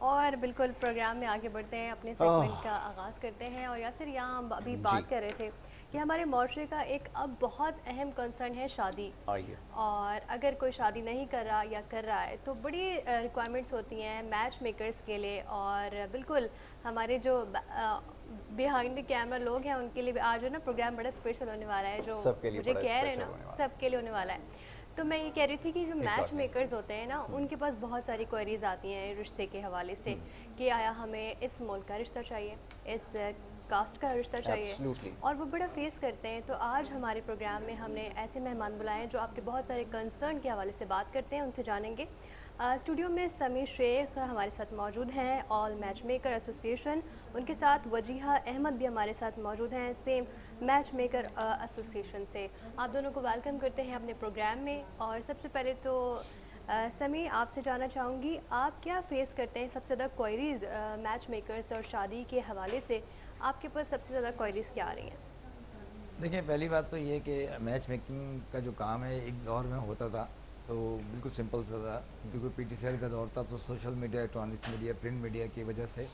اور بالکل پروگرام میں آگے بڑھتے ہیں، اپنے سیگمنٹ کا آغاز کرتے ہیں. اور یاسر، یہاں ہم ابھی بات کر رہے تھے کہ ہمارے معاشرے کا ایک اب بہت اہم کنسرن ہے شادی. آئیے. اور اگر کوئی شادی نہیں کر رہا یا کر رہا ہے تو بڑی ریکوائرمنٹس ہوتی ہیں میچ میکرز کے لیے. اور بالکل ہمارے جو بیہائنڈ دی کیمرہ لوگ ہیں ان کے لیے بھی آج جو نا پروگرام بڑا اسپیشل ہونے والا ہے، جو سب کے لیے مجھے بڑا کہہ رہے ہیں اسپیشل نا ہونے والا سب کے لیے ہونے والا ہے. تو میں یہ کہہ رہی تھی کہ جو میچ ایگزیکٹلی. میکرز ہوتے ہیں نا ان کے پاس بہت ساری کوئریز آتی ہیں رشتے کے حوالے سے کہ آیا ہمیں اس ملک کا رشتہ چاہیے، اس کاسٹ کا رشتہ چاہیے، ایبسلیوٹلی. اور وہ بڑا فیس کرتے ہیں. تو آج ہمارے پروگرام میں ہم نے ایسے مہمان بلائے ہیں جو آپ کے بہت سارے کنسرن کے حوالے سے بات کرتے ہیں، ان سے جانیں گے. اسٹوڈیو میں سمیع شیخ ہمارے ساتھ موجود ہیں، آل میچ میکر ایسوسیشن. ان کے ساتھ وجیہہ احمد بھی ہمارے ساتھ موجود ہیں، سیم میچ میکر ایسوسیشن سے. آپ دونوں کو ویلکم کرتے ہیں اپنے پروگرام میں. اور سب سے پہلے تو سمیع، آپ سے جاننا چاہوں گی آپ کیا فیس کرتے ہیں سب سے زیادہ کوئریز میچ میکرز اور شادی کے حوالے سے؟ آپ کے پاس سب سے زیادہ کوئریز کیا آ رہی ہیں؟ دیکھیں، پہلی بات تو یہ کہ میچ میکنگ کا جو کام ہے ایک دور میں ہوتا تھا تو بالکل سمپل سا تھا، کیونکہ پی ٹی سی ایل کا دور تھا تو social media, electronic media, print media کی وجہ سے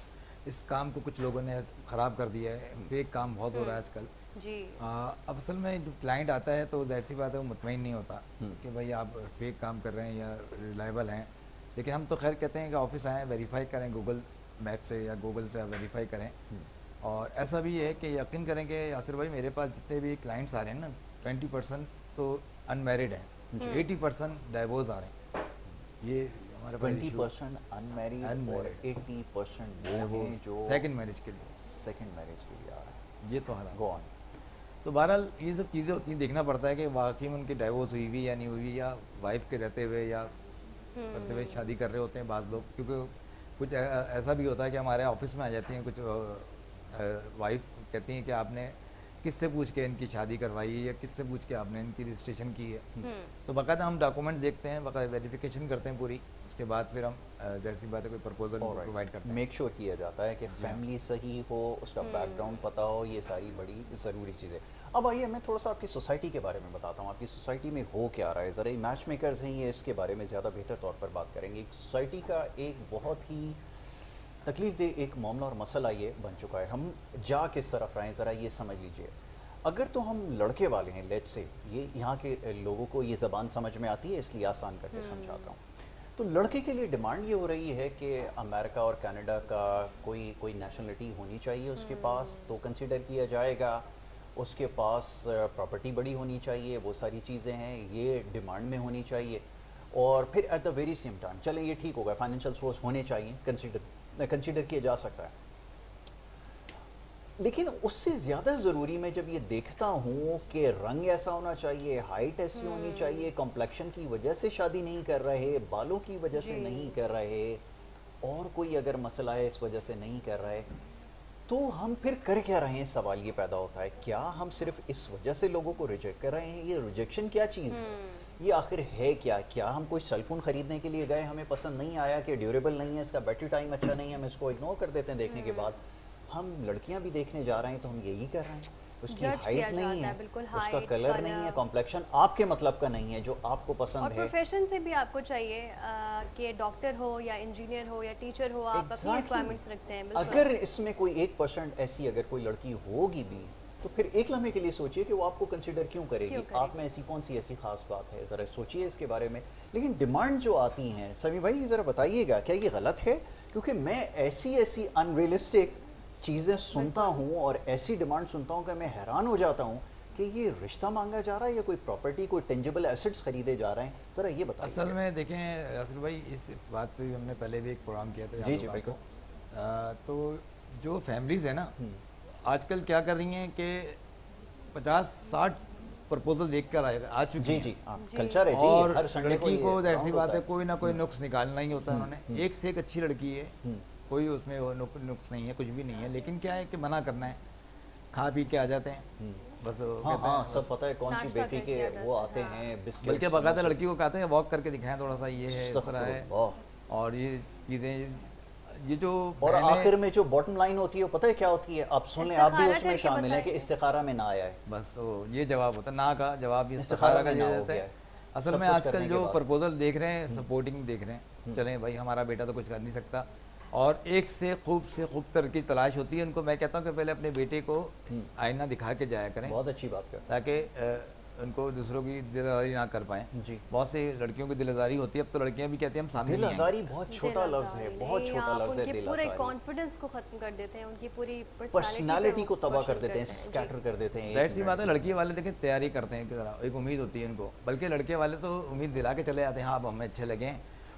اس کام کو کچھ لوگوں نے خراب کر دیا ہے. فیک کام بہت ہو رہا ہے آج کل. جی. اب اصل میں جو کلائنٹ آتا ہے تو ظاہر سی بات ہے وہ مطمئن نہیں ہوتا کہ بھائی آپ فیک کام کر رہے ہیں یا ریلائبل ہیں. لیکن ہم تو خیر کہتے ہیں کہ آفس آئیں، ویریفائی کریں گوگل میپ سے یا گوگل سے ویریفائی کریں. اور ایسا بھی ہے کہ یقین کریں کہ یاسر بھائی میرے پاس جتنے بھی کلائنٹس آ رہے ہیں نا 20% تو ان میرڈ ہیں، 80% ڈائیورس آ رہے ہیں. یہ ہمارے پاس ایشو 20% ان میریڈ اور 80% وہ ہیں جو سیکنڈ میرج کے لیے، سیکنڈ میرج کے لیے آ رہے ہیں. یہ تو حالات گو آن. تو بہرحال یہ سب چیزیں ہوتی ہیں، دیکھنا پڑتا ہے کہ واقعی میں ان کی ڈائیورس ہوئی ہوئی یا نہیں ہوئی، یا وائف کے رہتے ہوئے یا کرتے ہوئے شادی کر رہے ہوتے ہیں بعض لوگ. کیونکہ کچھ ایسا بھی ہوتا ہے کہ ہمارے آفس میں آ جاتی ہیں کچھ وائف، کہتی ہیں کہ آپ نے کس سے پوچھ کے ان کی شادی کروائی ہے یا کس سے پوچھ کے آپ نے ان کی رجسٹریشن کی ہے. تو باقاعدہ ہم ڈاکومنٹس دیکھتے ہیں، باقاعدہ ویریفیکیشن کرتے ہیں پوری. اس کے بعد پھر ہم ظاہر سی بات ہے کوئی پرپوزل پرووائڈ کرتے ہیں. میک شیور کیا جاتا ہے کہ فیملی صحیح ہو، اس کا بیک گراؤنڈ پتہ ہو، یہ ساری بڑی ضروری چیزیں. اب آئیے میں تھوڑا سا آپ کی سوسائٹی کے بارے میں بتاتا ہوں. آپ کی سوسائٹی میں ہو کیا رہا ہے؟ ذرا یہ میچ میکرز ہیں، یہ اس کے بارے میں زیادہ بہتر طور پر بات کریں گے. سوسائٹی کا ایک بہت ہی تکلیف دہ ایک معاملہ اور مسئلہ یہ بن چکا ہے. ہم جا کس طرف رہے ہیں ذرا یہ سمجھ لیجئے. اگر تو ہم لڑکے والے ہیں، لیٹ سے یہ یہاں کے لوگوں کو یہ زبان سمجھ میں آتی ہے اس لیے آسان کر کے سمجھاتا ہوں. تو لڑکے کے لیے ڈیمانڈ یہ ہو رہی ہے کہ امریکہ اور کینیڈا کا کوئی نیشنلٹی ہونی چاہیے اس کے پاس تو کنسیڈر کیا جائے گا. اس کے پاس پراپرٹی بڑی ہونی چاہیے، وہ ساری چیزیں ہیں یہ ڈیمانڈ میں ہونی چاہیے. اور پھر at the very same time چلیں یہ ٹھیک ہوگا، فائنینشیل سورس ہونے چاہیے، کنسیڈر کیا جا سکتا ہے. لیکن اس سے زیادہ ضروری میں جب یہ دیکھتا ہوں کہ رنگ ایسا ہونا چاہیے، ہائٹ ایسی ہونی چاہیے، کمپلیکشن کی وجہ سے شادی نہیں کر رہے، بالوں کی وجہ سے نہیں کر رہے، اور کوئی اگر مسئلہ ہے اس وجہ سے نہیں کر رہے، تو ہم پھر کر کیا رہے ہیں؟ سوال یہ پیدا ہوتا ہے کیا ہم صرف اس وجہ سے لوگوں کو ریجیکٹ کر رہے ہیں؟ یہ ریجیکشن کیا چیز ہے؟ یہ آخر ہے کیا؟ کیا ہم کوئی سیل فون خریدنے کے لیے گئے، ہمیں پسند نہیں آیا کہ ڈیوریبل نہیں ہے، اس کا بیٹری ٹائم اچھا نہیں ہے، ہم اس کو اگنور کر دیتے ہیں دیکھنے کے بعد. ہم لڑکیاں بھی دیکھنے جا رہے ہیں تو ہم یہی کر رہے ہیں. اس کی ہائٹ نہیں ہے، اس کا کلر نہیں ہے، کمپلیکشن آپ کے مطلب کا نہیں ہے جو آپ کو پسند ہے. اور پروفیشن سے بھی آپ کو چاہیے کہ ڈاکٹر ہو یا انجینئر ہو یا ٹیچر ہو، آپ اپنی ریکوائرمنٹس رکھتے ہیں. اگر اس میں کوئی 1% ایسی اگر کوئی لڑکی ہوگی بھی تو پھر ایک لمحے کے لیے سوچئے کہ وہ آپ کو کنسیڈر کیوں کرے گی؟ آپ میں ایسی کون سی ایسی خاص بات ہے؟ ذرا سوچئے اس کے بارے میں. لیکن ڈیمانڈ جو آتی ہیں سمیع بھائی ذرا بتائیے گا کیا یہ غلط ہے؟ کیونکہ میں ایسی ان ریئلسٹک چیزیں سنتا ہوں اور ایسی ڈیمانڈ سنتا ہوں کہ میں حیران ہو جاتا ہوں کہ یہ رشتہ مانگا جا رہا ہے یا کوئی پراپرٹی، کوئی ٹینجیبل ایسٹس خریدے جا رہے ہیں. ذرا یہ بتائیے. اصل میں دیکھیں یاسر بھائی، اس بات پہ بھی ہم نے پہلے بھی ایک پروگرام کیا تھا. جی بالکل. تو جو فیملیز ہیں نا آج کل کیا کر رہی ہیں کہ 50-60 پرپوزل دیکھ کر آ چکی ہیں. کلچر ہے اور لڑکی کو ایسی بات ہے کوئی نہ کوئی نقص نکالنا ہی ہوتا ہے. انہوں نے ایک سے ایک اچھی لڑکی ہے، کوئی اس میں نقص نہیں ہے، کچھ بھی نہیں ہے. لیکن کیا ہے کہ منع کرنا ہے، کھا پی کے آ جاتے ہیں بس. ہاں سب پتہ ہے کون سی بیٹی کے وہ آتے ہیں بسکٹ. بلکہ باقاعدہ لڑکی کو کہتے ہیں واک کر کے دکھائیں تھوڑا سا، یہ ہے اس طرح ہے. اور یہ چیزیں یہ جو اور آخر میں جو باٹم لائن ہوتی ہے پتہ ہے کیا ہوتی ہے؟ آپ سن لیں، آپ بھی اس میں شامل ہیں کہ استخارہ میں نہ آیا ہے. بس یہ جواب ہوتا ہے، نہ کا جواب یہ استخارہ کا دیا جاتا ہے. اصل میں آج کل جو پرپوزل دیکھ رہے ہیں سپورٹنگ دیکھ رہے ہیں، چلیں بھائی ہمارا بیٹا تو کچھ کر نہیں سکتا اور ایک سے خوب تر کی تلاش ہوتی ہے ان کو. میں کہتا ہوں کہ پہلے اپنے بیٹے کو آئینہ دکھا کے جایا کریں, بہت اچھی بات کر تاکہ ان کو دوسروں کی دل آزاری نہ کر پائیں. جی. بہت سی لڑکیوں کی دل آزاری ہوتی ہے, اب تو لڑکیاں بھی کہتی ہیں ہم سامنے دل نہیں آئیں گے. آزاری بہت چھوٹا لفظ ہے, بہت چھوٹا لفظ ہے دل دل پورے آزاری. کانفیڈنس کو ختم کر دیتے ہیں, ان کی پوری پرسنالٹی کو تباہ کر دیتے ہیں, اسکیٹر کر دیتے ہیں. ظاہر سی بات ہے, لڑکی والے دیکھیں تیاری کرتے ہیں کہ ذرا ایک امید ہوتی ہے ان کو, بلکہ لڑکے والے تو امید دلا کے چلے جاتے ہیں, ہاں اب ہمیں اچھے لگیں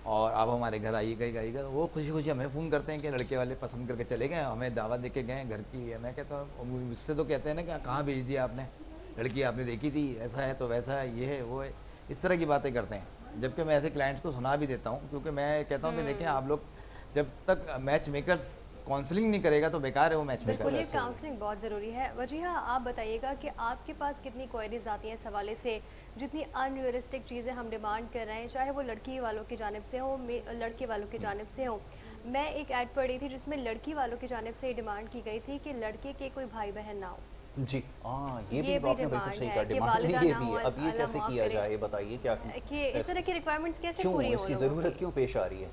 اور اب ہمارے گھر آئیے گا. وہ خوشی خوشی ہمیں فون کرتے ہیں کہ لڑکے والے پسند کر کے چلے گئے, ہمیں دعوت دے کے گئے گھر کی. میں کہتا ہوں مجھ سے تو کہتے ہیں نا کہ کہاں بھیج دیا آپ نے, لڑکی آپ نے دیکھی تھی, ایسا ہے تو ویسا ہے, یہ ہے وہ ہے, اس طرح کی باتیں کرتے ہیں. جبکہ میں ایسے کلائنٹس کو سنا بھی دیتا ہوں, کیونکہ میں کہتا ہوں کہ دیکھیں آپ لوگ جب تک میچ میکرز کاؤنسلنگ نہیں کرے گا تو بیکار ہے وہ میچ میکر. بالکل, یہ کاؤنسلنگ بہت ضروری ہے. وجیہہ آپ بتائیے گا کہ آپ کے پاس کتنی کوئریز آتی ہیں اس حوالے سے, جتنی ان ریئلسٹک چیزیں ہم ڈیمانڈ کر رہے ہیں, چاہے وہ لڑکی والوں کی جانب سے ہو, لڑکے والوں کی جانب سے ہو. میں ایک ایڈ پڑھی تھی جس میں لڑکی والوں کی جانب سے یہ ڈیمانڈ کی گئی تھی کہ لڑکے کے کوئی بھائی بہن نہ ہو. جی ہاں, یہ بھی آپ نے بالکل صحیح کہا, کہ ڈیمانڈ والدہ یہ نہ بھی ہو, ہے. اب یہ اللہ کیسے معاف کیا کرے, جائے, بتائیے کیا کہ اس طرح کی ریکوائرمنٹس کیسے کیوں پوری اس ہو کی لوگوں ضرورت کیوں پیش آ رہی ہے؟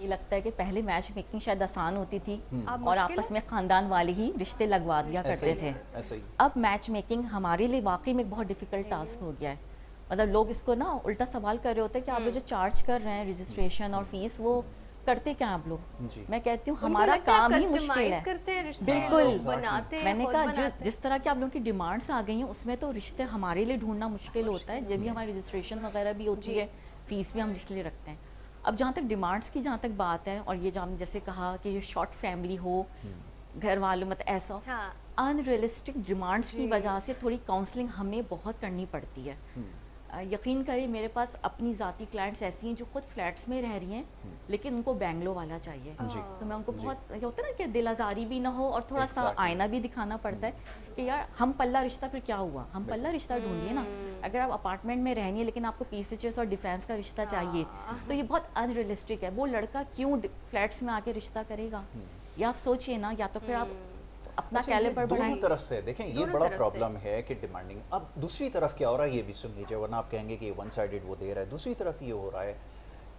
یہ لگتا ہے کہ پہلے میچ میکنگ شاید آسان ہوتی تھی اب اور مشکل آپس میں خاندان والے ہی رشتے لگوا دیا کرتے تھے. ایسا ہی. اب میچ میکنگ ہمارے لیے واقعی میں ایک بہت ڈیفیکلٹ ٹاسک ہو گیا ہے. مطلب لوگ اس کو نا الٹا سوال کر رہے ہوتے ہیں کہ آپ لوگ جو چارج کر رہے ہیں رجسٹریشن اور فیس, وہ کرتے کیا آپ لوگ؟ جی. میں کہتی ہوں ان کو ہمارا لگتا ہے کام ہی customize مشکل ہے. کرتے ہیں رشتے, بالکل. لوگ بناتے ہیں, میں نے خود کہا بناتے ہیں. جس طرح کی آپ لوگوں کی ڈیمانڈس آ گئی ہیں اس میں تو رشتے ہمارے لیے ڈھونڈنا مشکل ہوتا ہے, جب بھی ہماری رجسٹریشن وغیرہ بھی ہوتی ہے, فیس بھی ہم اس لیے رکھتے ہیں. اب جہاں تک ڈیمانڈس کی جہاں تک بات ہے, اور یہ جیسے کہا کہ یہ شارٹ فیملی ہو, گھر والوں مطلب ایسا ان ریئلسٹک ڈیمانڈس کی وجہ سے تھوڑی کاؤنسلنگ ہمیں بہت کرنی پڑتی ہے. یقین کریں میرے پاس اپنی ذاتی کلائنٹس ایسی ہیں جو خود فلیٹس میں رہ رہی ہیں لیکن ان کو بینگلو والا چاہیے. تو میں ان کو بہت یہ ہوتا ہے نا کہ دل آزاری بھی نہ ہو اور تھوڑا سا آئینہ بھی دکھانا پڑتا ہے کہ یار ہم پلہ رشتہ پھر کیا ہوا, ہم پلہ رشتہ ڈھونڈیے نا. اگر آپ اپارٹمنٹ میں رہنی ہے لیکن آپ کو پی سی ایچ ایس اور ڈیفینس کا رشتہ چاہیے تو یہ بہت ان ریئلسٹک ہے. وہ لڑکا کیوں فلیٹس میں آ کے رشتہ کرے گا؟ یا آپ سوچئے نا, یا تو پھر آپ اپنا کیلیبر دونوں بڑھائیں. طرف سے دیکھیں, یہ بڑا پرابلم ہے کہ ڈیمانڈنگ. اب دوسری طرف کیا ہو رہا ہے یہ بھی سن لیجیے, ورنہ آپ کہیں گے کہ ون سائیڈڈ وہ دے رہا ہے. دوسری طرف یہ ہو رہا ہے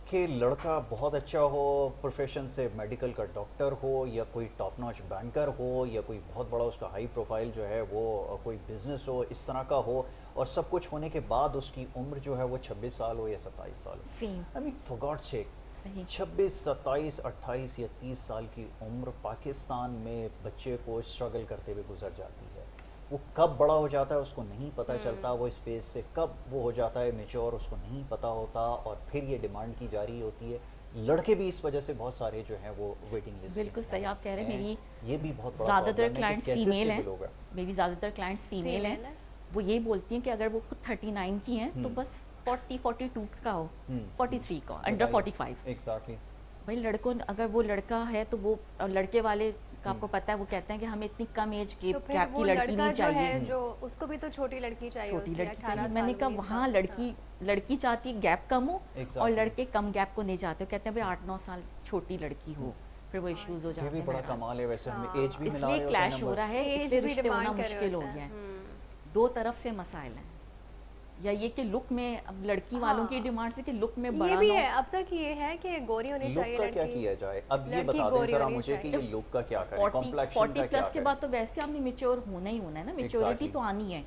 کہ لڑکا بہت اچھا ہو, پروفیشن سے میڈیکل کا ڈاکٹر ہو, یا کوئی ٹاپ ناچ بینکر ہو, یا کوئی بہت بڑا اس کا ہائی پروفائل جو ہے وہ کوئی بزنس ہو, اس طرح کا ہو, اور سب کچھ ہونے کے بعد اس کی عمر جو ہے وہ 26 سال ہو یا 27 سال ہو. I mean for God's sake, 26, 27, 28 یا 30 سال کی عمر پاکستان میں بچے کو اسٹرگل کرتے ہوئے گزر جاتی ہے. وہ کب بڑا ہو جاتا ہے اس کو نہیں پتہ چلتا, وہ اس فیز سے کب وہ ہو جاتا ہے میچور اس کو نہیں پتہ ہوتا, اور پھر یہ ڈیمانڈ کی جا رہی ہوتی ہے. لڑکے بھی اس وجہ سے بہت سارے جو ہیں وہ ویٹنگ لسٹ. بالکل صحیح آپ کہہ رہے ہیں. میری یہ بھی بہت بڑا زیادہ تر پرابلم ہے کلائنٹس کہ کیسے فیمیل ہیں, اسٹیبل ہوگا. میری زیادہ تر کلائنٹس فیمیل ہیں. وہ یہ بولتی ہیں کہ اگر وہ خود 39 کی ہیں تو بس 42 کا ہو, 43 کا, انڈر 45. ایگزیکٹلی. بھائی لڑکوں, اگر وہ لڑکا ہے تو وہ لڑکے والے کا آپ کو پتہ ہے وہ کہتے ہیں کہ ہمیں اتنی کم ایج گیپ کی لڑکی نہیں چاہیے, جو اس کو بھی تو چھوٹی لڑکی چاہیے, چھوٹی لڑکی چاہیے. میں نے کہا وہاں لڑکی چاہتی گیپ کم ہو اور لڑکے کم گیپ کو نہیں چاہتے, کہتے ہیں بھائی 8-9 سال چھوٹی لڑکی ہو, پھر وہ ایشوز ہو جاتے ہیں. یہ بھی بڑا کمال ہے ویسے, ہمیں ایج بھی ملا اس لیے کلیش ہو رہا ہے, اس لیے رشتے ہونا مشکل ہو گیا ہے. دو طرف سے مسائل ہیں, یا یہ کہ لک میں اب لڑکی والوں کی ڈیمانڈ سے کہ لک میں بڑا یہ بھی ہے. اب تک یہ ہے کہ گوری ہونی چاہیے لک کا کیا کیا جائے. اب یہ بتا دیں ذرا مجھے کہ یہ لک کا کیا کریں, کمپلیکشن کا 40 کیا پلس کے بعد تو ویسے آپ نے میچور ہونا ہی ہونا ہے نا, میچورٹی تو آنی ہے.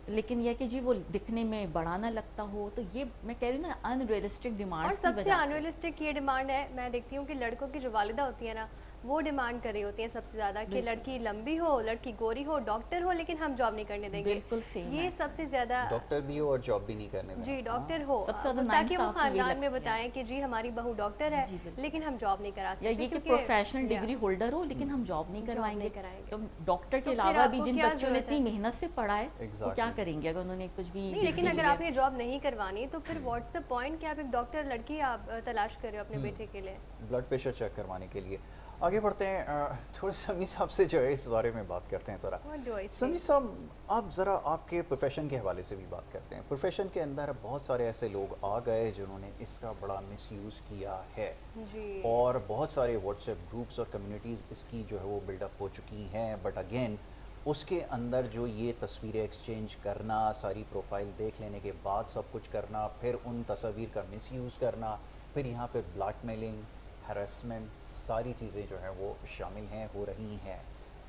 لیکن یہ کہ جی وہ دکھنے میں بڑا نہ لگتا ہو, تو یہ میں کہہ رہی ہوں نا ان ریئلسٹک ڈیمانڈ. اور سب سے ان ریئلسٹک یہ ڈیمانڈ ہے, میں دیکھتی ہوں کہ لڑکوں کی جو والدہ ہوتی ہے نا وہ ڈیمانڈ کر رہی ہوتی ہیں سب سے زیادہ کہ لڑکی لمبی ہو, لڑکی گوری ہو, ڈاکٹر ہو, لیکن ہم جاب نہیں کرنے دیں گے. بالکل صحیح. یہ سب سے زیادہ ڈاکٹر بھی ہو اور جاب بھی نہیں کرنے دیں. جی ڈاکٹر ہو, سب سے زیادہ تاکہ وہ خاندان میں بتائیں کہ جی ہماری بہو ڈاکٹر ہے لیکن ہم جاب نہیں کرا سکتے. یا یہ کہ پروفیشنل ڈگری ہولڈر ہو لیکن ہم جاب نہیں کروائیں گے. تو ڈاکٹر کے علاوہ بھی جن بچوں نے اتنی محنت سے پڑھا ہے وہ کیا کریں گے اگر انہوں نے کچھ بھی نہیں. لیکن اگر آپ نے جاب نہیں کروانی تو پھر واٹس دا پوائنٹ کہ آپ ایک ڈاکٹر لڑکی آپ تلاش کر رہے ہو اپنے بیٹے کے لیے, بلڈ پریشر چیک کروانے کے لیے. آگے بڑھتے ہیں, تھوڑا سمیع صاحب سے جو ہے اس بارے میں بات کرتے ہیں ذرا. سمیع صاحب آپ ذرا آپ کے پروفیشن کے حوالے سے بھی بات کرتے ہیں. پروفیشن کے اندر بہت سارے ایسے لوگ آ گئے جنہوں نے اس کا بڑا مس یوز کیا ہے, اور بہت سارے واٹس ایپ گروپس اور کمیونٹیز اس کی جو ہے وہ بلڈ اپ ہو چکی ہیں. بٹ اگین اس کے اندر جو یہ تصویریں ایکسچینج کرنا, ساری پروفائل دیکھ لینے کے بعد سب کچھ کرنا, پھر ان تصاویر کا مس یوز کرنا, پھر یہاں پہ بلیک میلنگ, ہراسمنٹ ساری چیزیں جو ہیں وہ شامل ہیں, ہو رہی ہیں,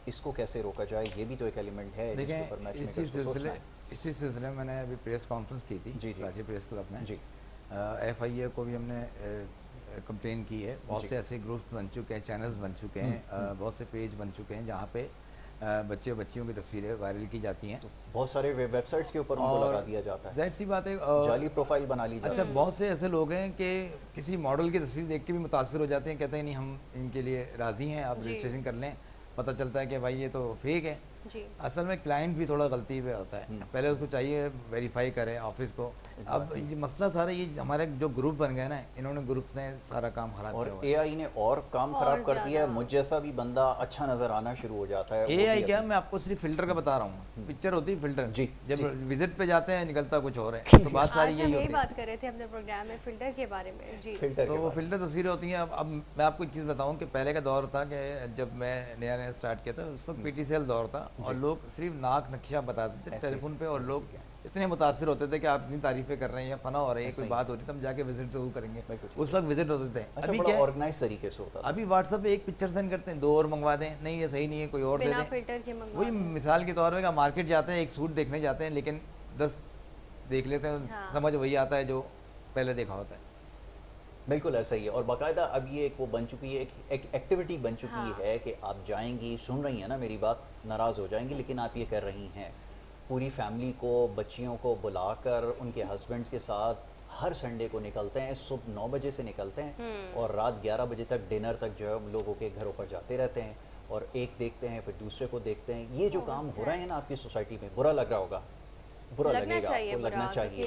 اس کو کیسے روکا جائے, یہ بھی تو ایک ایلیمنٹ ہے جس کے اوپر میچ میکرز کو اسی سلسلے میں نے ابھی پریس کانفرنس کی تھی کراچی پریس کلب میں. جی ایف آئی اے کو بھی ہم نے کمپلین کی ہے. بہت سے ایسے گروپس بن چکے ہیں, چینلز بن چکے ہیں, بہت سے پیج بن چکے ہیں جہاں پہ بچے بچیوں کی تصویریں وائرل کی جاتی ہیں. بہت سارے ویب سائٹس کے اوپر ان کو لگا دیا جاتا ہے, ظاہر سی بات ہے جعلی پروفائل بنا لی جاتی اچھا بہت سے ایسے لوگ ہیں کہ کسی ماڈل کی تصویر دیکھ کے بھی متاثر ہو جاتے ہیں, کہتے ہیں نہیں ہم ان کے لیے راضی ہیں, آپ رجسٹریشن کر لیں. پتہ چلتا ہے کہ بھائی یہ تو فیک ہے. اصل میں کلائنٹ بھی تھوڑا غلطی پہ ہوتا ہے, پہلے اس کو چاہیے ویریفائی کرے آفس کو. اب یہ مسئلہ سارا یہ ہمارے جو گروپ بن گئے نا, انہوں نے گروپ نے سارا کام خراب کیا. اور اے آئی نے اور کام خراب کر دیا ہے, مجھ جیسا بھی بندہ اچھا نظر آنا شروع ہو جاتا ہے. اے آئی کیا, میں آپ کو صرف فلٹر کا بتا رہا ہوں, پکچر ہوتی ہے فلٹر, جب وزٹ پہ جاتے ہیں نکلتا کچھ اور ہے. تو بات ساری یہی ہوتی ہے. بات کر رہے تھے اپنے پروگرام میں فلٹر کے بارے میں. جی تو وہ فلٹر تصویریں ہوتی ہیں. اب میں آپ کو ایک چیز بتاؤں کہ پہلے کا دور تھا کہ جب میں نیا اسٹارٹ کیا تھا اس وقت پی ٹی سی ایل دور تھا, اور لوگ صرف ناک نقشہ بتاتے تھے ٹیلی فون پہ, اور لوگ اتنے متاثر ہوتے تھے کہ آپ اتنی تعریفیں کر رہے ہیں یا فنا ہو رہی ہے, کوئی بات ہو رہی ہے, تم جا کے وزٹ ضرور کریں گے. اس وقت وزٹ ہوتے تھے. ابھی کیا آرگنائز طریقے سے ہوتا ہے, ابھی واٹس ایپ پہ ایک پکچر سینڈ کرتے ہیں, 2 اور منگوا دیں, نہیں یہ صحیح نہیں ہے, کوئی اور دے دیں. وہی مثال کے طور پہ مارکیٹ جاتے ہیں, ایک سوٹ دیکھنے جاتے ہیں, لیکن 10 دیکھ لیتے ہیں, سمجھ وہی آتا ہے جو پہلے دیکھا ہوتا ہے. بالکل ایسا ہی ہے. اور باقاعدہ اب یہ ایک وہ بن چکی ہے, ایک ایکٹیویٹی بن چکی ہے کہ آپ جائیں گی, سن رہی ہیں نا میری بات, ناراض ہو جائیں گی لیکن آپ یہ کر رہی ہیں, پوری فیملی کو, بچیوں کو بلا کر ان کے ہسبینڈز کے ساتھ ہر سنڈے کو نکلتے ہیں, صبح 9 بجے سے نکلتے ہیں اور رات 11 بجے تک ڈنر تک جو ہے ہم لوگوں کے گھروں پر جاتے رہتے ہیں, اور ایک دیکھتے ہیں پھر دوسرے کو دیکھتے ہیں. یہ جو کام ہو رہے ہیں نا آپ کی سوسائٹی میں, برا لگ رہا ہوگا, برا لگے گا آپ کو, لگنا چاہیے,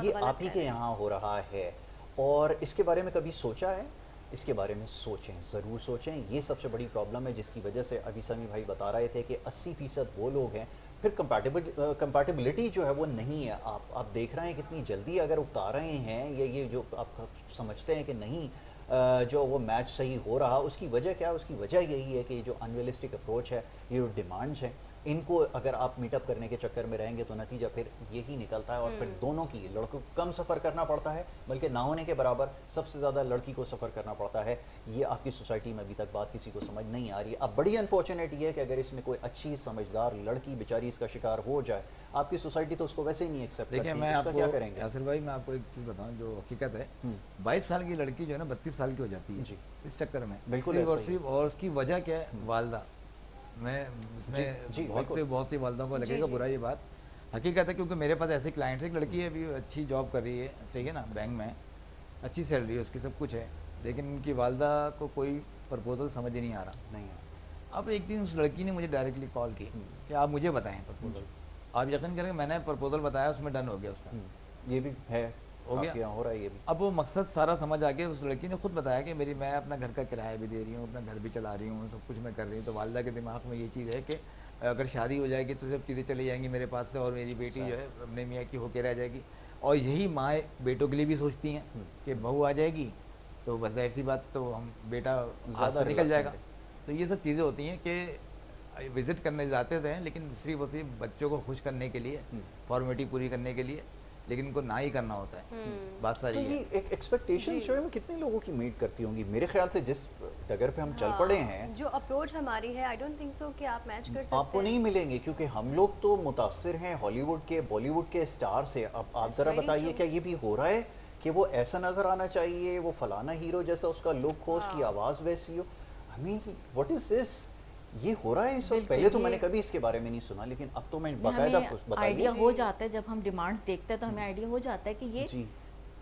یہ آپ ہی کے یہاں ہو رہا ہے. اور اس کے بارے میں کبھی سوچا ہے؟ اس کے بارے میں سوچیں, ضرور سوچیں. یہ سب سے بڑی پرابلم ہے جس کی وجہ سے ابھی سمیع بھائی بتا رہے تھے کہ 80% وہ لوگ ہیں, پھر کمپیٹیبلٹی جو ہے وہ نہیں ہے. آپ دیکھ رہے ہیں کتنی جلدی اگر اتار رہے ہیں, یا یہ جو آپ سمجھتے ہیں کہ نہیں جو وہ میچ صحیح ہو رہا, اس کی وجہ کیا ہے؟ اس کی وجہ یہی ہے کہ جو انریلسٹک اپروچ ہے, یہ جو ڈیمانڈز ہیں, ان کو اگر آپ میٹ اپ کرنے کے چکر میں رہیں گے تو نتیجہ پھر یہی نکلتا ہے. اور پھر دونوں کی, لڑکوں کو کم سفر کرنا پڑتا ہے, بلکہ نہ ہونے کے برابر سب سے زیادہ لڑکی کو سفر کرنا پڑتا ہے. یہ آپ کی سوسائٹی میں ابھی تک بات کسی کو سمجھ نہیں آ رہی ہے. اب بڑی انفارچونیٹ یہ ہے کہ اگر اس میں کوئی اچھی سمجھدار لڑکی بیچاری اس کا شکار ہو جائے, آپ کی سوسائٹی تو اس کو ویسے ہی نہیں ایکسیپٹ کرتی. دیکھیں میں آپ کو یاسر بھائی, میں آپ کو ایک چیز بتاؤں جو حقیقت ہے, 22 سال کی لڑکی جو ہے نا 32 سال کی ہو جاتی ہے اس چکر میں. بالکل. اور اس کی وجہ کیا ہے؟ والدہ. میں اس میں بہت سی والدوں کو لگے گا برا یہ بات, حقیقت ہے, کیونکہ میرے پاس ایسی کلائنٹس, ایک لڑکی ہے ابھی اچھی جاب کر رہی ہے, صحیح ہے نا, بینک میں اچھی سیلری ہے اس کی, سب کچھ ہے, لیکن ان کی والدہ کو کوئی پرپوزل سمجھ ہی نہیں آ رہا. نہیں. اب ایک دن اس لڑکی نے مجھے ڈائریکٹلی کال کی کہ آپ مجھے بتائیں پرپوزل. آپ یقین کریں میں نے پرپوزل بتایا, اس میں ڈن ہو گیا اس کا. یہ بھی ہے, ہو گیا, ہو رہا ہے یہ بھی. اب وہ مقصد سارا سمجھ آ گیا. اس لڑکی نے خود بتایا کہ میں اپنا گھر کا کرایہ بھی دے رہی ہوں, اپنا گھر بھی چلا رہی ہوں, سب کچھ میں کر رہی ہوں. تو والدہ کے دماغ میں یہ چیز ہے کہ اگر شادی ہو جائے گی تو سب چیزیں چلی جائیں گی میرے پاس سے, اور میری بیٹی جو ہے اپنے میاں کی ہو کے رہ جائے گی. اور یہی مائیں بیٹوں کے لیے بھی سوچتی ہیں کہ بہو آ جائے گی تو بس ظاہر سی بات, تو ہم بیٹا ہاتھ سے نکل جائے گا. تو یہ سب چیزیں ہوتی ہیں کہ وزٹ کرنے جاتے تھے, لیکن صرف اور صرف بچوں کو خوش کرنے کے لیے, فارمیلٹی پوری کرنے کے لیے, لیکن ان کو نہ ہی کرنا ہوتا ہے. بات ساری ہے. ایک ایکسپیکٹیشن جو ہے وہ کتنے لوگوں کی میٹ کرتی ہوں گی؟ میرے خیال سے جس ڈگر پہ ہم چل پڑے ہیں, جو اپروچ ہماری ہے, آئی ڈونٹ تھنک سو کہ آپ میچ کر سکتے ہیں. آپ کو نہیں ملیں گے, کیونکہ ہم لوگ تو متاثر ہیں ہالی ووڈ کے, بالی ووڈ کے اسٹار سے. اب آپ ذرا بتائیے کیا یہ بھی ہو رہا ہے کہ وہ ایسا نظر آنا چاہیے, وہ فلانا ہیرو جیسا اس کا لک ہو, اس کی آواز ویسی ہو. I mean, what is this? یہ ہو رہا ہے اس وقت. پہلے تو میں نے کبھی اس کے بارے میں نہیں سنا, لیکن اب تو میں باقاعدہ بتائیے. آئیڈیا ہو جاتا ہے جب ہم ڈیمانڈز دیکھتے ہیں تو ہمیں آئیڈیا ہو جاتا ہے کہ یہ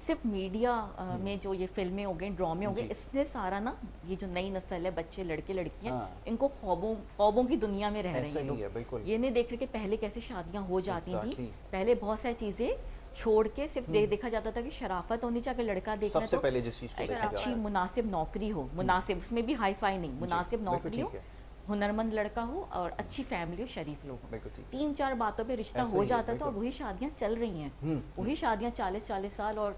صرف میڈیا میں جو یہ فلمیں ہو گئیں, ڈرامے ہو گئے, اس نے سارا نا یہ جو نئی نسل ہے, بچے لڑکے لڑکیاں, ان کو خوابوں کی دنیا میں رہ رہے ہیں لوگ. یہ نہیں دیکھ رہے کہ پہلے کیسے شادیاں ہو جاتی تھیں. پہلے بہت ساری چیزیں چھوڑ کے صرف دیکھا جاتا تھا کہ شرافت ہونی چاہیے, کہ لڑکا دیکھنا ہے تو اچھی مناسب نوکری ہو, مناسب, اس میں بھی ہائی فائی نہیں, مناسب نوکری ہو, ہنرمند لڑکا ہو, اور اچھی فیملی ہو, شریف لوگ ہو. 3-4 باتوں پہ رشتہ ہو جاتا تھا, اور وہی شادیاں چل رہی ہیں. وہی شادیاں 40 سال اور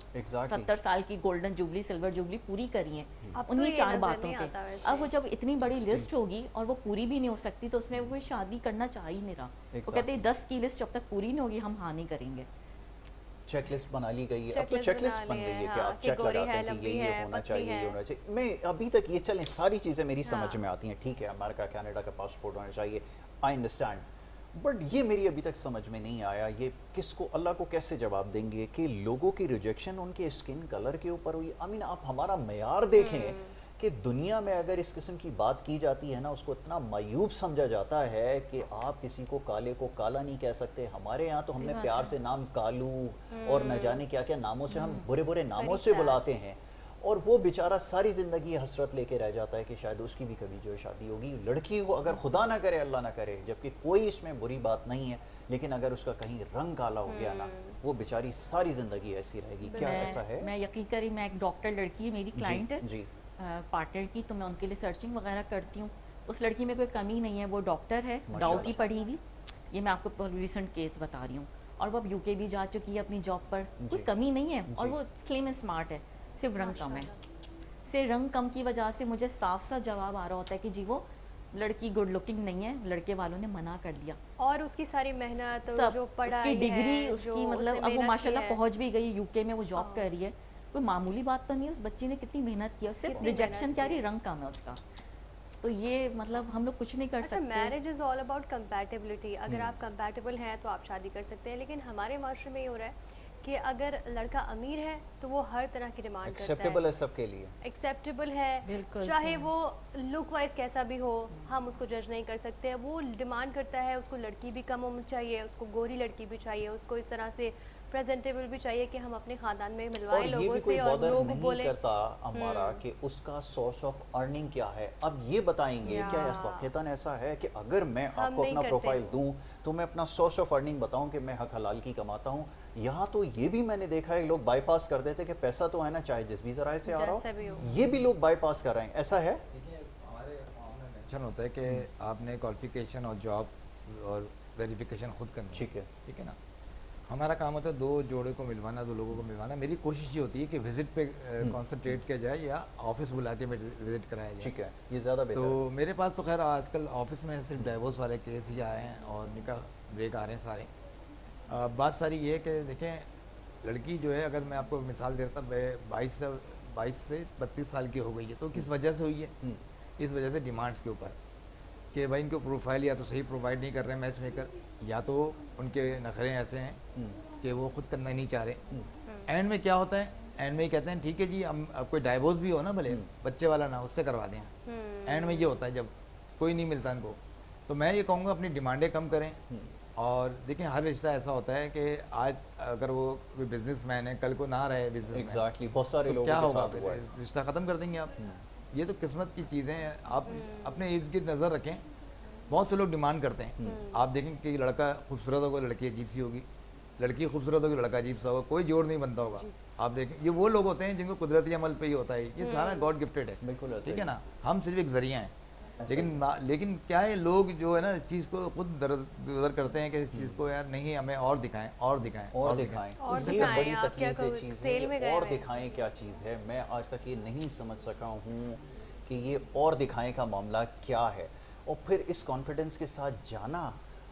70 سال کی گولڈن جوبلی, سلور جوبلی پوری کری ہیں انہیں 4 باتوں پہ. اب وہ جب اتنی بڑی لسٹ ہوگی اور وہ پوری بھی نہیں ہو سکتی, تو اس میں کوئی شادی کرنا چاہ ہی نہیں رہا. وہ کہتے ہیں 10 کی لسٹ جب تک پوری نہیں ہوگی ہم ہاں نہیں کریں گے. چیک لسٹ بنا لی گئی ہے, اب چیک تو لسٹ چیک بنا لسٹ بن لی گئی ہے, ہے کہ ہاں, آپ کہ چیک گوری لگاتے ہے, ہیں کہ لمبی یہ ہے, ہونا پتلی چاہیے, ہے. یہ ہونا چاہیے. میں ابھی تک یہ چلیں ساری چیزیں میری سمجھ ہاں. میں آتی ہیں, ٹھیک ہے امریکہ کینیڈا کا پاسپورٹ ہونا چاہیے, آئی انڈرسٹینڈ, بٹ یہ میری ابھی تک سمجھ میں نہیں آیا یہ کس کو, اللہ کو کیسے جواب دیں گے کہ لوگوں کی ریجیکشن ان کے اسکن کلر کے اوپر ہوئی. آئی مین آپ ہمارا معیار دیکھیں کہ دنیا میں اگر اس قسم کی بات کی جاتی ہے نا, اس کو اتنا معیوب سمجھا جاتا ہے کہ آپ کسی کو کالے کو کالا نہیں کہہ سکتے. ہمارے یہاں تو ہم نے پیار سے نام کالو اور نہ جانے کیا کیا ناموں سے, ہم برے برے ناموں سے بلاتے ہیں, اور وہ بیچارہ ساری زندگی حسرت لے کے رہ جاتا ہے کہ شاید اس کی بھی کبھی جو ہے شادی ہوگی. لڑکی کو اگر خدا نہ کرے, اللہ نہ کرے, جبکہ کوئی اس میں بری بات نہیں ہے, لیکن اگر اس کا کہیں رنگ کالا ہو گیا نا, وہ بیچاری ساری زندگی ایسی رہے گی. کیا ایسا ہے؟ میں یقین کری, میں ایک ڈاکٹر لڑکی ہے, میری کلائنٹ ہے جی پارٹنر کی, تو میں ان کے لیے سرچنگ وغیرہ کرتی ہوں. اس لڑکی میں کوئی کمی نہیں ہے, وہ ڈاکٹر ہے, ڈاؤ کی پڑھی ہوئی. یہ میں آپ کو ریسنٹ کیس بتا رہی ہوں, اور وہ اب یو کے بھی جا چکی ہے اپنی جاب پر, کوئی کمی نہیں ہے, اور وہ سلم اسمارٹ ہے, صرف رنگ کم ہے. صرف رنگ کم کی وجہ سے مجھے صاف صاف جواب آ رہا ہوتا ہے کہ جی وہ لڑکی گڈ لکنگ نہیں ہے, لڑکے والوں نے منع کر دیا. اور اس کی ساری محنت, سب جو اس کی پڑھائی ڈگری, ہے, اس جو کی اس مطلب نے اب وہ محنت ماشاء کی اللہ ہے. پہنچ بھی گئی, یو کے میں وہ جاب کر رہی ہے. کوئی معمولی بات تو نہیں ہے, اس بچی نے کتنی محنت کی, اور صرف کتنی ریجیکشن محنت کیا کی رہی, رنگ کم ہے اس کا. تو یہ مطلب ہم لوگ کچھ نہیں کر اچھا, سکتے. Marriage is all about compatibility. اگر آپ کمپیٹیبل ہیں تو آپ شادی کر سکتے ہیں, لیکن ہمارے معاشرے میں یہ ہو رہا ہے کہ اگر لڑکا امیر ہے تو وہ ہر طرح کی ڈیمانڈ کرتا ہے. ایکسیپٹیبل ہے سب کے لیے, ایکسیپٹیبل ہے, بالکل چاہے وہ لک وائز کیسا بھی ہو, ہم اس کو جج نہیں کر سکتے. وہ ڈیمانڈ کرتا ہے, اس کو لڑکی بھی کم عمر چاہیے, اس کو گوری لڑکی بھی چاہیے, اس کو اس طرح سے پریزنٹیبل بھی چاہیے کہ ہم اپنے خاندان میں اور ملوائیں یہ لوگوں بھی کوئی سے, اور بادر لوگ نہیں بولیں. کرتا ہمارا کہ اس کا سورس آف ارننگ کیا ہے. اب یہ بتائیں گے کیا واقعتاً ایسا ہے کہ اگر میں آپ کو اپنا پروفائل دوں تو میں اپنا سورس آف ارننگ بتاؤں کہ میں حق حلال کی کماتا ہوں. یہاں تو یہ بھی میں نے دیکھا ہے لوگ بائی پاس کر دیتے کہ پیسہ تو ہے نا, چاہے جس بھی ذرائع سے آ رہا ہو, یہ بھی لوگ بائی پاس کر رہے ہیں. ایسا ہے؟ دیکھیے ہمارے عوام میں مینشن ہوتا ہے کہ آپ نے کوالیفیکیشن اور جاب اور ویریفیکیشن خود کرنی ہے. ٹھیک ہے نا. ہمارا کام ہوتا ہے دو جوڑے کو ملوانا, دو لوگوں کو ملوانا. میری کوشش یہ ہوتی ہے کہ وزٹ پہ کانسنٹریٹ کیا جائے یا آفس بلا کے وزٹ کرایا جائے. ٹھیک ہے, یہ زیادہ بہتر ہے. تو میرے پاس تو خیر آج کل آفس میں صرف ڈائیورس والے کیس ہی آ رہے ہیں اور نکاح بریک آ رہے ہیں سارے. بات ساری یہ ہے کہ دیکھیں لڑکی جو ہے, اگر میں آپ کو مثال دیتا ہوں, 22 سے 32 سال کی ہو گئی ہے, تو کس وجہ سے ہوئی ہے؟ اس وجہ سے ڈیمانڈس کے اوپر کہ بھائی ان کو پروفائل یا تو صحیح پرووائڈ نہیں کر رہے ہیں میچ میکر, یا تو ان کے نخرے ایسے ہیں کہ وہ خود کرنا نہیں چاہ رہے. اینڈ میں کیا ہوتا ہے, اینڈ میں یہ کہتے ہیں ٹھیک ہے جی ہم کوئی ڈائیورس بھی ہو نا, بھلے بچے والا نہ, اس سے کروا دیں. اینڈ میں یہ ہوتا ہے جب کوئی نہیں ملتا ان کو, تو میں یہ کہوں گا اپنی ڈیمانڈیں کم کریں. اور دیکھیں ہر رشتہ ایسا ہوتا ہے کہ آج اگر وہ کوئی بزنس مین ہے, کل کو نہ رہے بزنس مین, ایگزیکٹلی, بہت سارے تو لوگوں کیا کے ہوگا ساتھ ہوا ہے. پھر, رشتہ ختم کر دیں گے آپ. یہ تو قسمت کی چیزیں ہیں. آپ اپنے ارد گرد نظر رکھیں, بہت سے لوگ ڈیمانڈ کرتے ہیں. آپ دیکھیں کہ لڑکا خوبصورت ہوگا, لڑکی عجیب سی ہوگی, لڑکی خوبصورت ہوگی, لڑکا عجیب سا ہوگا, کوئی جوڑ نہیں بنتا ہوگا. آپ دیکھیں یہ وہ لوگ ہوتے ہیں جن کو قدرتی عمل پہ ہی ہوتا ہے, یہ سارا گاڈ گفٹیڈ ہے. بالکل ایسے ٹھیک ہے نا, ہم صرف ایک ذریعہ ہیں. لیکن کیا ہے, لوگ جو ہے نا اس چیز کو خود گزر کرتے ہیں کہ اس چیز کو یار نہیں ہمیں اور دکھائیں اور دکھائیں اور دکھائیں. یہ بڑی تکلیف دہ چیز ہے, اور دکھائیں کیا چیز ہے. میں آج تک یہ نہیں سمجھ سکا ہوں کہ یہ اور دکھائیں کا معاملہ کیا ہے. اور پھر اس کانفیڈنس کے ساتھ جانا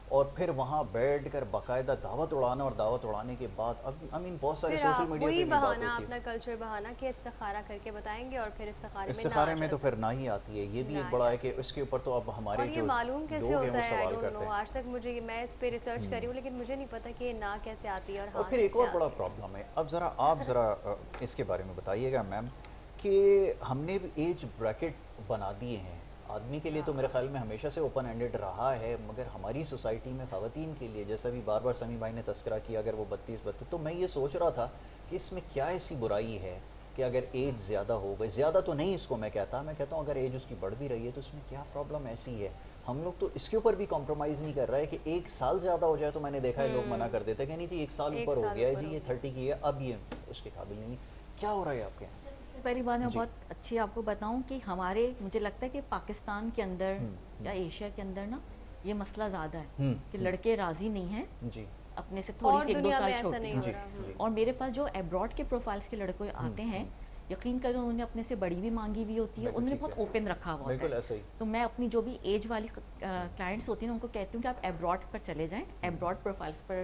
اور پھر وہاں بیٹھ کر باقاعدہ دعوت اڑانا, اور دعوت اڑانے کے بعد اب بہت سارے سوشل میڈیا پہ بھی بات ہوتی ہے, اپنا کلچر بہانا کہ استخارہ کر کے بتائیں گے, اور پھر استخارے میں تو پھر نہ ہی آتی ہے. یہ بھی ایک بڑا ہے کہ اس کے اوپر تو اب ہمارے جو معلوم کیسے لوگ ہیں ہوتا وہ ہے, سوال کرتے ہیں. آج تک مجھے, میں اس پہ ریسرچ کری ہوں لیکن مجھے نہیں پتا کہ نہ کیسے آتی ہے. اور پھر ایک اور بڑا پرابلم ہے. اب آپ ذرا اس کے بارے میں بتائیے گا میم, کہ ہم نے ایج بریکٹ بنا دیے ہیں. آدمی کے لیے تو میرے خیال میں ہمیشہ سے اوپن ہینڈڈ رہا ہے, مگر ہماری سوسائٹی میں خواتین کے لیے, جیسا بھی بار بار سمی بھائی نے تذکرہ کیا, اگر وہ 32 تو میں یہ سوچ رہا تھا کہ اس میں کیا ایسی برائی ہے کہ اگر ایج زیادہ ہو گئی, زیادہ تو نہیں اس کو میں کہتا ہوں اگر ایج اس کی بڑھ بھی رہی ہے تو اس میں کیا پرابلم ایسی ہے. ہم لوگ تو اس کے اوپر بھی کمپرومائز نہیں کر رہے کہ 1 سال زیادہ ہو جائے تو میں نے دیکھا ہے لوگ منع کر دیتے کہ نہیں جی 1 سال اوپر ہو گیا ہے جی, یہ 30 کی ہے, اب یہ اس کے قابل نہیں. کیا ہو رہا ہے آپ کے یہاں؟ پہلی بات میں بہت اچھی آپ کو بتاؤں کہ ہمارے, مجھے لگتا ہے کہ پاکستان کے اندر یا ایشیا کے اندر نا یہ مسئلہ زیادہ ہے کہ لڑکے راضی نہیں ہیں جی اپنے سے تھوڑی سی 1-2 سال چھوٹے. اور میرے پاس جو ایبراڈ کے پروفائلس کے لڑکے آتے ہیں, یقین کریں انہوں نے اپنے سے بڑی بھی مانگی ہوئی ہوتی ہے, انہوں نے بہت اوپن رکھا ہوا ہوتا ہے. تو میں اپنی جو بھی ایج والی کلائنٹس ہوتی ہیں ان کو کہتی ہوں کہ آپ ایبراڈ پر چلے جائیں, ایبراڈ پروفائلس پر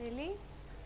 Really?